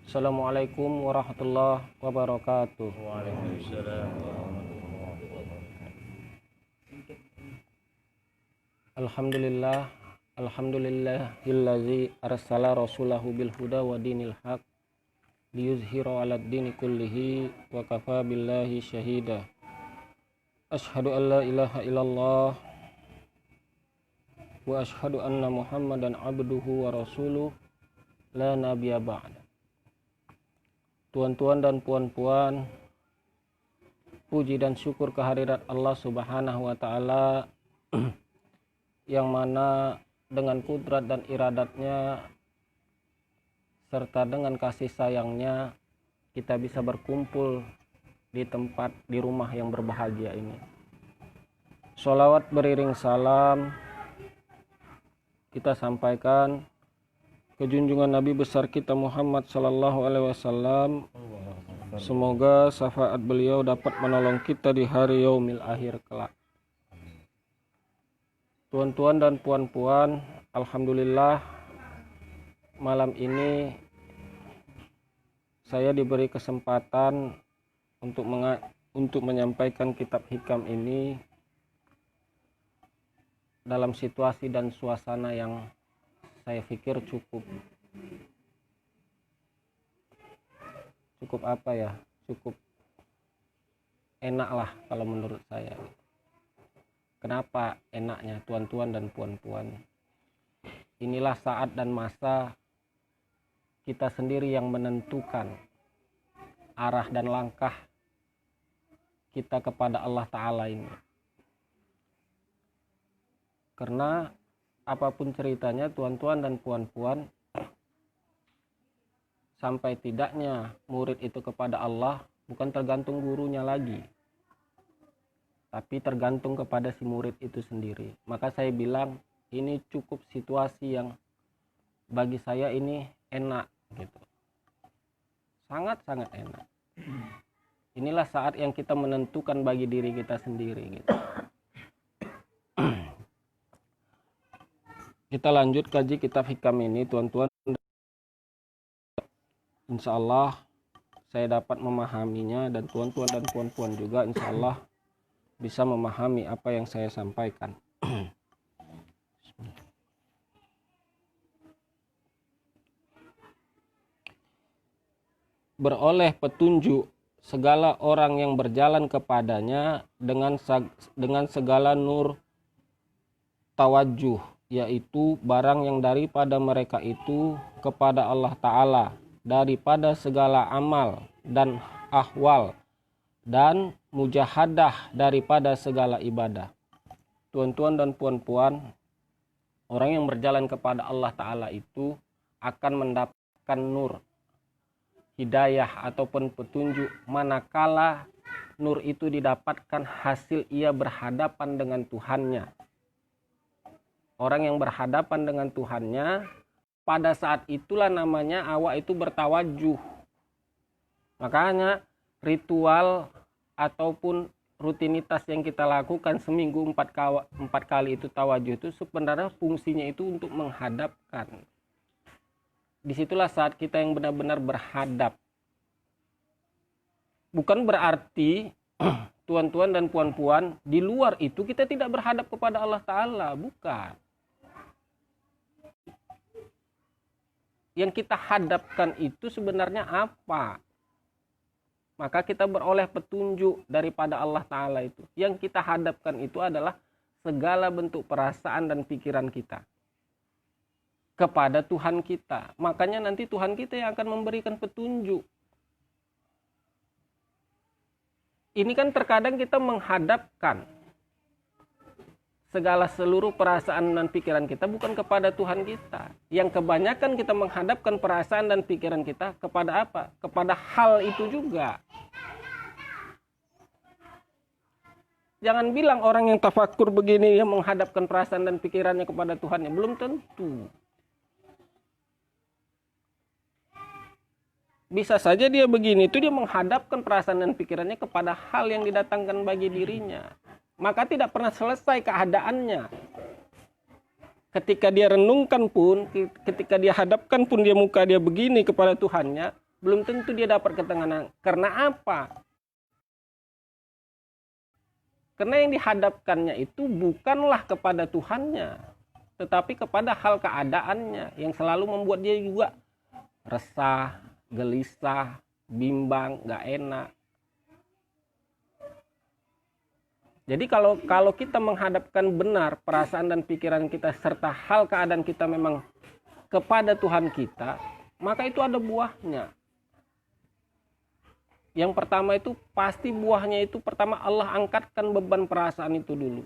Assalamualaikum warahmatullahi wabarakatuh. Waalaikumsalam. Alhamdulillah, alhamdulillahillazi arsala rasulahu bil huda wa dinil haq liyuzhira 'alad dini kullihi wa kafa billahi syahida. Asyhadu an la ilaha illallah wa asyhadu anna Muhammadan abduhu wa rasuluh la nabiyya ba'da. Tuan-tuan dan puan-puan, puji dan syukur kehadirat Allah Subhanahu wa taala yang mana dengan kudrat dan iradatnya serta dengan kasih sayangnya kita bisa berkumpul di tempat di rumah yang berbahagia ini. Sholawat beriring salam kita sampaikan ke junjungan Nabi besar kita Muhammad sallallahu alaihi wasallam. Semoga syafaat beliau dapat menolong kita di hari yaumil akhir kelak. Tuan-tuan dan puan-puan, alhamdulillah malam ini saya diberi kesempatan untuk menyampaikan kitab hikam ini dalam situasi dan suasana yang saya pikir cukup apa ya, cukup enak lah kalau menurut saya. Kenapa enaknya tuan-tuan dan puan-puan? Inilah saat dan masa kita sendiri yang menentukan arah dan langkah kita kepada Allah Ta'ala ini. Karena apapun ceritanya tuan-tuan dan puan-puan, sampai tidaknya murid itu kepada Allah bukan tergantung gurunya lagi, tapi tergantung kepada si murid itu sendiri. Maka saya bilang ini cukup situasi yang bagi saya ini enak gitu. Sangat-sangat enak. Inilah saat yang kita menentukan bagi diri kita sendiri gitu. Kita lanjut kaji kitab hikam ini, tuan-tuan. Insya Allah saya dapat memahaminya dan tuan-tuan dan puan-puan juga insya Allah bisa memahami apa yang saya sampaikan. Beroleh petunjuk segala orang yang berjalan kepadanya dengan segala nur tawajuh, yaitu barang yang daripada mereka itu kepada Allah Ta'ala, daripada segala amal dan ahwal, dan mujahadah daripada segala ibadah. Tuan-tuan dan puan-puan, orang yang berjalan kepada Allah Ta'ala itu akan mendapatkan nur, hidayah ataupun petunjuk manakala nur itu didapatkan hasil ia berhadapan dengan Tuhannya. Orang yang berhadapan dengan Tuhannya, pada saat itulah namanya awak itu bertawajuh. Makanya ritual ataupun rutinitas yang kita lakukan seminggu 4 kali itu tawajuh itu sebenarnya fungsinya itu untuk menghadapkan. Disitulah saat kita yang benar-benar berhadap. Bukan berarti tuan-tuan dan puan-puan di luar itu kita tidak berhadap kepada Allah Ta'ala, bukan. Yang kita hadapkan itu sebenarnya apa? Maka kita beroleh petunjuk daripada Allah Ta'ala itu. Yang kita hadapkan itu adalah segala bentuk perasaan dan pikiran kita kepada Tuhan kita. Makanya nanti Tuhan kita yang akan memberikan petunjuk. Ini kan terkadang kita menghadapkan segala seluruh perasaan dan pikiran kita bukan kepada Tuhan kita. Yang kebanyakan kita menghadapkan perasaan dan pikiran kita kepada apa? Kepada hal itu juga. Jangan bilang orang yang tafakur begini yang menghadapkan perasaan dan pikirannya kepada Tuhannya. Belum tentu. Bisa saja dia begini, itu dia menghadapkan perasaan dan pikirannya kepada hal yang didatangkan bagi dirinya. Maka tidak pernah selesai keadaannya. Ketika dia renungkan pun, ketika dia hadapkan pun dia muka dia begini kepada Tuhannya, belum tentu dia dapat ketenangan. Karena apa? Karena yang dihadapkannya itu bukanlah kepada Tuhannya, tetapi kepada hal keadaannya yang selalu membuat dia juga resah, gelisah, bimbang, gak enak. Jadi kalau kita menghadapkan benar perasaan dan pikiran kita serta hal keadaan kita memang kepada Tuhan kita, maka itu ada buahnya. Yang pertama itu pasti buahnya itu pertama Allah angkatkan beban perasaan itu dulu.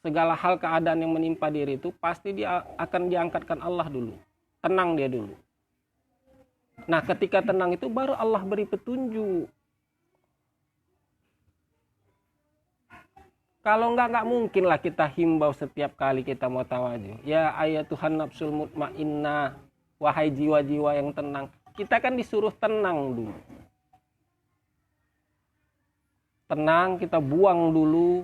Segala hal keadaan yang menimpa diri itu pasti dia akan diangkatkan Allah dulu. Tenang dia dulu. Nah ketika tenang itu baru Allah beri petunjuk. Kalau nggak mungkin lah kita himbau setiap kali kita mau tawadhu. Ya ayat Tuhan nafsul mutmainnah, wahai jiwa-jiwa yang tenang. Kita kan disuruh tenang dulu. Tenang, kita buang dulu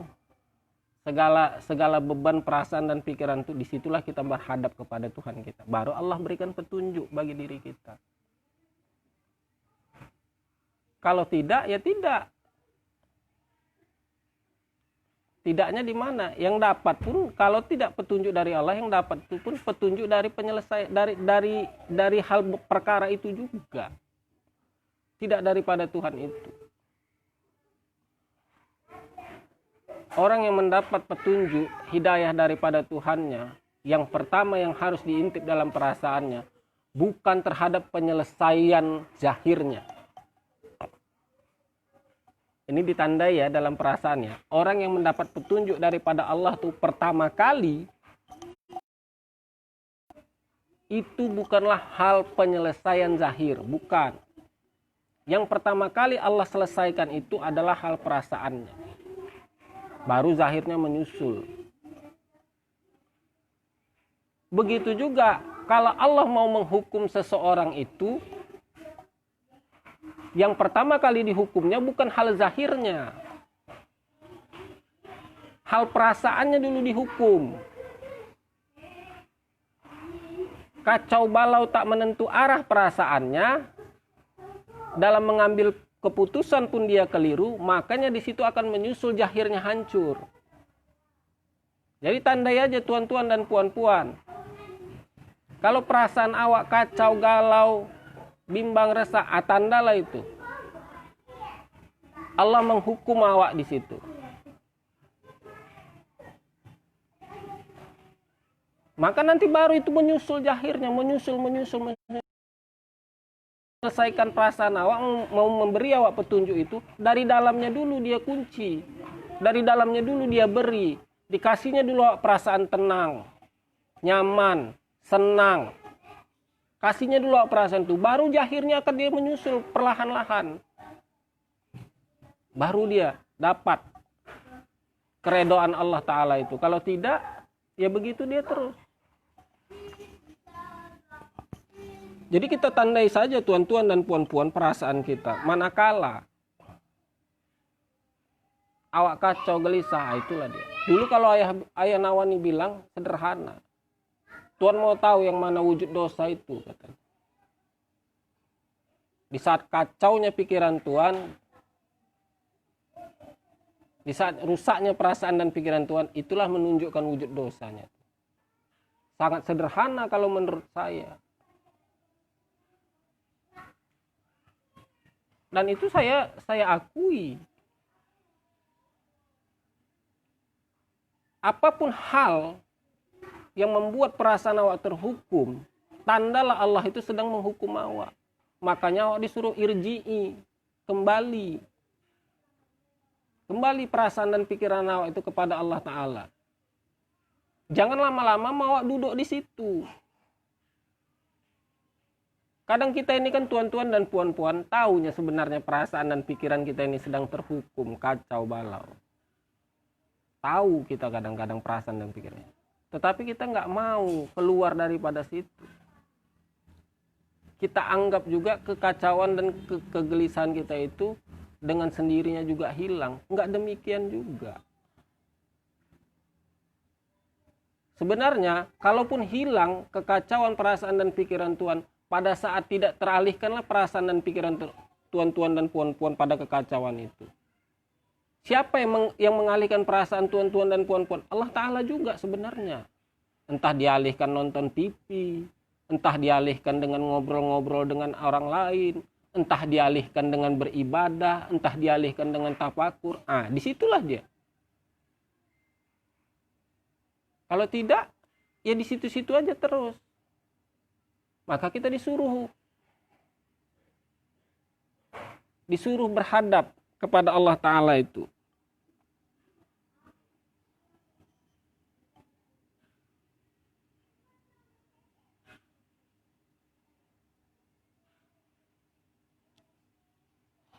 segala beban perasaan dan pikiran itu. Disitulah kita berhadap kepada Tuhan kita. Baru Allah berikan petunjuk bagi diri kita. Kalau tidak, ya tidak. Tidaknya di mana? Yang dapat pun kalau tidak petunjuk dari Allah, yang dapat itu pun petunjuk dari penyelesaian dari hal perkara itu juga. Tidak daripada Tuhan itu. Orang yang mendapat petunjuk hidayah daripada Tuhannya, yang pertama yang harus diintip dalam perasaannya bukan terhadap penyelesaian zahirnya. Ini ditandai ya dalam perasaannya. Orang yang mendapat petunjuk daripada Allah tuh pertama kali itu bukanlah hal penyelesaian zahir, bukan. Yang pertama kali Allah selesaikan itu adalah hal perasaannya. Baru zahirnya menyusul. Begitu juga kalau Allah mau menghukum seseorang itu, yang pertama kali dihukumnya bukan hal zahirnya. Hal perasaannya dulu dihukum. Kacau balau tak menentu arah perasaannya, dalam mengambil keputusan pun dia keliru, makanya di situ akan menyusul zahirnya hancur. Jadi tandai aja tuan-tuan dan puan-puan. Kalau perasaan awak kacau, galau, bimbang, resah, tandalah itu. Allah menghukum awak di situ. Maka nanti baru itu menyusul zahirnya, menyusul. Selesaikan perasaan awak, mau memberi awak petunjuk itu, dari dalamnya dulu dia kunci. Dari dalamnya dulu dia beri. Dikasihnya dulu awak perasaan tenang, nyaman, senang. Kasihnya dulu perasaan itu, baru zahirnya akan dia menyusul perlahan-lahan. Baru dia dapat keredoan Allah Ta'ala itu. Kalau tidak, ya begitu dia terus. Jadi kita tandai saja tuan-tuan dan puan-puan perasaan kita. Manakala awak kacau, gelisah, itulah dia. Dulu kalau ayah Nawani bilang sederhana. Tuan mau tahu yang mana wujud dosa itu, katanya. Di saat kacaunya pikiran Tuan, di saat rusaknya perasaan dan pikiran Tuan, itulah menunjukkan wujud dosanya. Sangat sederhana kalau menurut saya. Dan itu saya akui. Apapun hal yang membuat perasaan awak terhukum, tandalah Allah itu sedang menghukum awak. Makanya awak disuruh irji'i, kembali. Kembali perasaan dan pikiran awak itu kepada Allah Ta'ala. Jangan lama-lama awak duduk di situ. Kadang kita ini kan tuan-tuan dan puan-puan tahunya sebenarnya perasaan dan pikiran kita ini sedang terhukum, kacau balau. Tahu kita kadang-kadang perasaan dan pikirannya. Tetapi kita nggak mau keluar daripada situ. Kita anggap juga kekacauan dan kegelisahan kita itu dengan sendirinya juga hilang. Nggak demikian juga. Sebenarnya, kalaupun hilang kekacauan perasaan dan pikiran Tuhan, pada saat tidak teralihkanlah perasaan dan pikiran tuan-tuan dan puan-puan pada kekacauan itu. Siapa yang mengalihkan perasaan tuan-tuan dan puan-puan? Allah Ta'ala juga sebenarnya. Entah dialihkan nonton TV, entah dialihkan dengan ngobrol-ngobrol dengan orang lain, entah dialihkan dengan beribadah, entah dialihkan dengan tafakur. Disitulah dia. Kalau tidak, ya di situ-situ aja terus. Maka kita disuruh berhadap kepada Allah Ta'ala itu.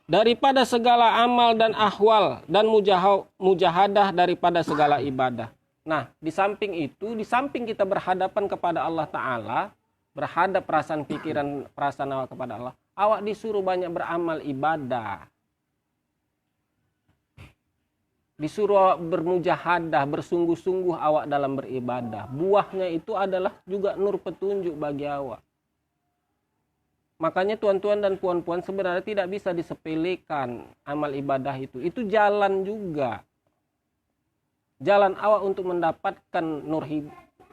Daripada segala amal dan ahwal dan mujahadah daripada segala ibadah. Nah, di samping kita berhadapan kepada Allah Ta'ala, berhadap perasaan pikiran, perasaan awak kepada Allah, awak disuruh banyak beramal ibadah. Disuruh awak bermujahadah, bersungguh-sungguh awak dalam beribadah. Buahnya itu adalah juga nur petunjuk bagi awak. Makanya tuan-tuan dan puan-puan sebenarnya tidak bisa disepelekan amal ibadah itu. Itu jalan juga. Jalan awak untuk mendapatkan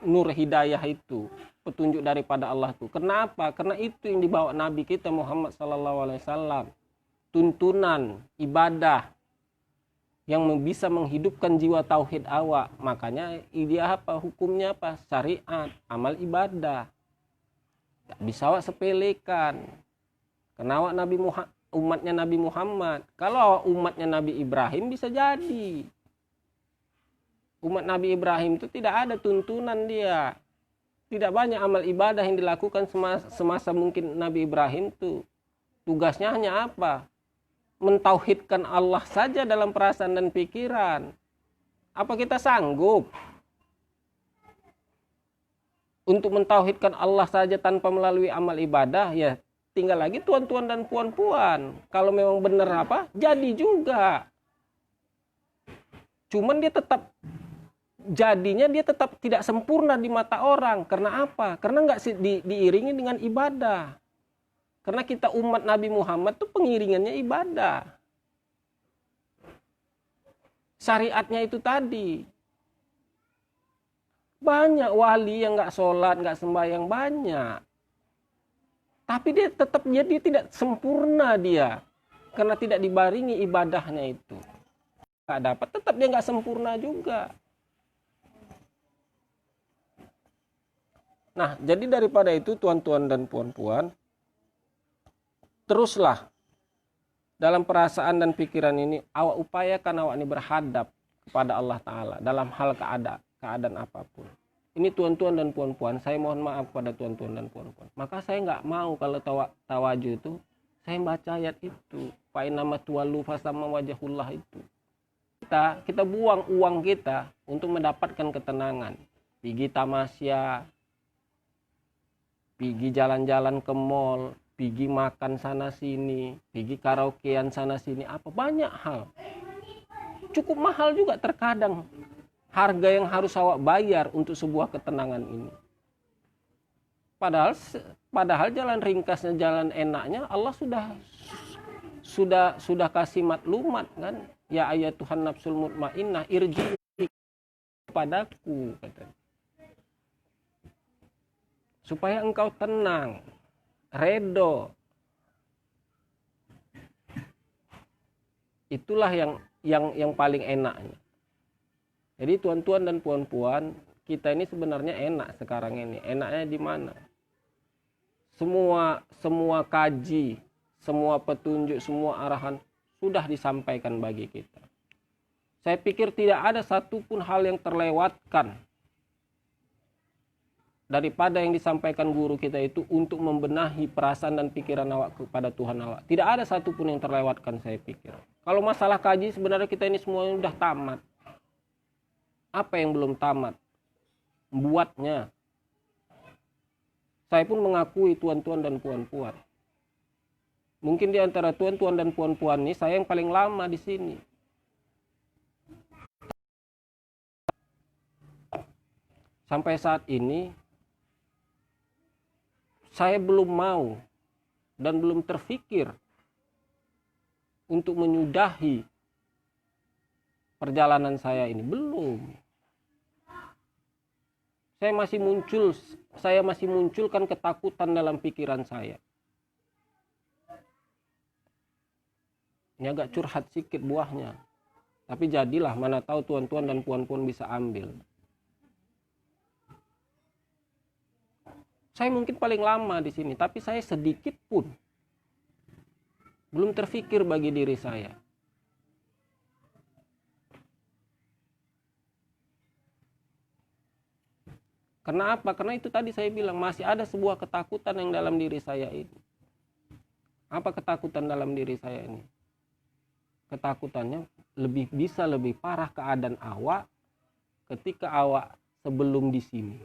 nur hidayah itu. Petunjuk daripada Allah itu. Kenapa? Karena itu yang dibawa Nabi kita Muhammad SAW. Tuntunan, ibadah yang bisa menghidupkan jiwa tauhid awak. Makanya dia apa? Hukumnya apa? Syariat, amal ibadah. Gak bisa awak sepelekan. Karena awak umatnya Nabi Muhammad. Kalau umatnya Nabi Ibrahim bisa jadi. Umat Nabi Ibrahim itu tidak ada tuntunan dia. Tidak banyak amal ibadah yang dilakukan semasa mungkin Nabi Ibrahim itu. Tugasnya hanya apa? Mentauhidkan Allah saja dalam perasaan dan pikiran. Apa kita sanggup untuk mentauhidkan Allah saja tanpa melalui amal ibadah? Ya tinggal lagi tuan-tuan dan puan-puan. Kalau memang benar jadi juga. Cuman dia tetap tidak sempurna di mata orang. Karena apa? Karena nggak diiringi dengan ibadah. Karena kita umat Nabi Muhammad tuh pengiringannya ibadah. Syariatnya itu tadi. Banyak wali yang nggak sholat, nggak sembahyang, banyak. Tapi dia tidak sempurna dia. Karena tidak dibaringi ibadahnya itu. Nggak dapat, tetap dia nggak sempurna juga. Nah, jadi daripada itu tuan-tuan dan puan-puan, teruslah dalam perasaan dan pikiran ini, awak upayakan awak ini berhadap kepada Allah Ta'ala dalam hal keadaan apapun. Ini tuan-tuan dan puan-puan, saya mohon maaf kepada tuan-tuan dan puan-puan. Maka saya nggak mau kalau tawajuh itu, saya baca ayat itu. Fa'inama tuwallu fasama wajahullah itu. Kita buang uang kita untuk mendapatkan ketenangan. Pergi tamasya, pergi jalan-jalan ke mall, pergi makan sana sini, pergi karaokean sana sini, apa banyak hal. Cukup mahal juga terkadang harga yang harus awak bayar untuk sebuah ketenangan ini. Padahal jalan ringkasnya, jalan enaknya Allah sudah kasih maklumat kan. Ya ayat Tuhan nafsul mutmainnah irji padaku katanya. Supaya engkau tenang, redo. Itulah yang paling enaknya. Jadi tuan-tuan dan puan-puan, kita ini sebenarnya enak sekarang ini. Enaknya di mana? Semua kaji, semua petunjuk, semua arahan sudah disampaikan bagi kita. Saya pikir tidak ada satupun hal yang terlewatkan daripada yang disampaikan guru kita itu untuk membenahi perasaan dan pikiran awak kepada Tuhan awak. Tidak ada satupun yang terlewatkan, saya pikir. Kalau masalah kaji sebenarnya kita ini semuanya sudah tamat. Apa yang belum tamat? Buatnya. Saya pun mengakui tuan-tuan dan puan-puan. Mungkin di antara tuan-tuan dan puan-puan ini saya yang paling lama di sini. Sampai saat ini saya belum mau dan belum terfikir untuk menyudahi perjalanan saya ini. Belum. Saya masih munculkan ketakutan dalam pikiran saya. Ini agak curhat sedikit buahnya. Tapi jadilah, mana tahu tuan-tuan dan puan-puan bisa ambil. Saya mungkin paling lama di sini, tapi saya sedikit pun belum terfikir bagi diri saya. Karena apa? Karena itu tadi saya bilang, masih ada sebuah ketakutan yang dalam diri saya ini. Apa ketakutan dalam diri saya ini? Ketakutannya bisa lebih parah keadaan awak ketika awak sebelum di sini.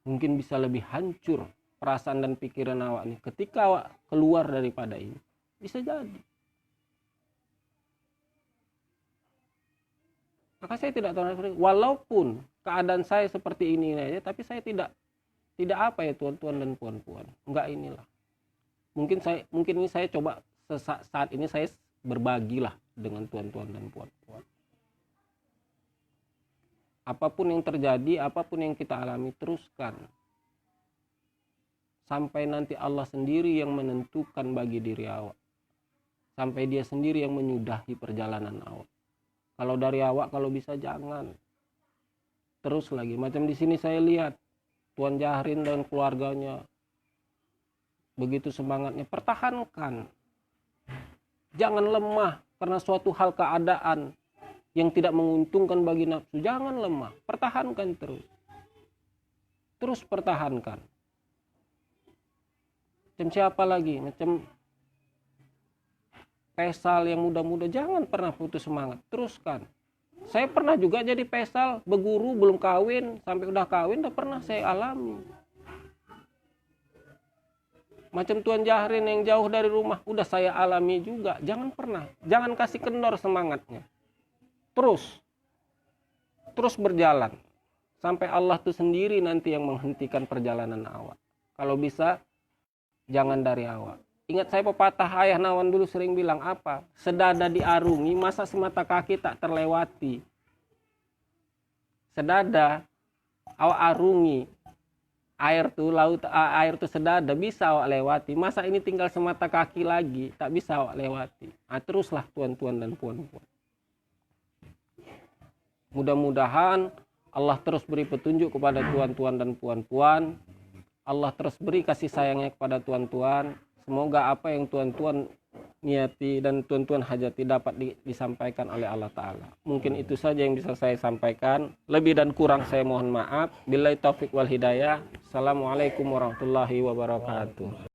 Mungkin bisa lebih hancur perasaan dan pikiran awak ini ketika awak keluar daripada ini. Bisa jadi. Maka saya tidak tahu, walaupun keadaan saya seperti ini aja, tapi saya tidak apa ya tuan-tuan dan puan-puan. Enggak, inilah. Mungkin ini saya coba saat ini saya berbagilah dengan tuan-tuan dan puan-puan. Apapun yang terjadi, apapun yang kita alami, teruskan. Sampai nanti Allah sendiri yang menentukan bagi diri awak. Sampai dia sendiri yang menyudahi perjalanan awak. Kalau dari awak, kalau bisa jangan. Terus lagi. Macam di sini saya lihat Tuan Jahrin dan keluarganya begitu semangatnya. Pertahankan. Jangan lemah karena suatu hal keadaan yang tidak menguntungkan bagi nafsu. Jangan lemah. Pertahankan terus. Terus pertahankan. Macam siapa lagi? Macam Faisal yang muda-muda, jangan pernah putus semangat, teruskan. Saya pernah juga jadi Faisal, berguru belum kawin, sampai udah kawin udah pernah saya alami. Macam Tuan Jahrin yang jauh dari rumah, udah saya alami juga. Jangan pernah, jangan kasih kendor semangatnya. Terus berjalan. Sampai Allah tuh sendiri nanti yang menghentikan perjalanan awak. Kalau bisa, jangan dari awak. Ingat saya pepatah ayah Nawan dulu sering bilang apa? Sedada diarungi, masa semata kaki tak terlewati. Sedada awak arungi, air tuh sedada bisa awak lewati. Masa ini tinggal semata kaki lagi, tak bisa awak lewati. Nah, teruslah tuan-tuan dan puan-puan. Mudah-mudahan Allah terus beri petunjuk kepada tuan-tuan dan puan-puan. Allah terus beri kasih sayangnya kepada tuan-tuan. Semoga apa yang tuan-tuan niati dan tuan-tuan hajati dapat disampaikan oleh Allah Ta'ala. Mungkin itu saja yang bisa saya sampaikan. Lebih dan kurang saya mohon maaf. Billahi taufiq wal hidayah. Assalamualaikum warahmatullahi wabarakatuh.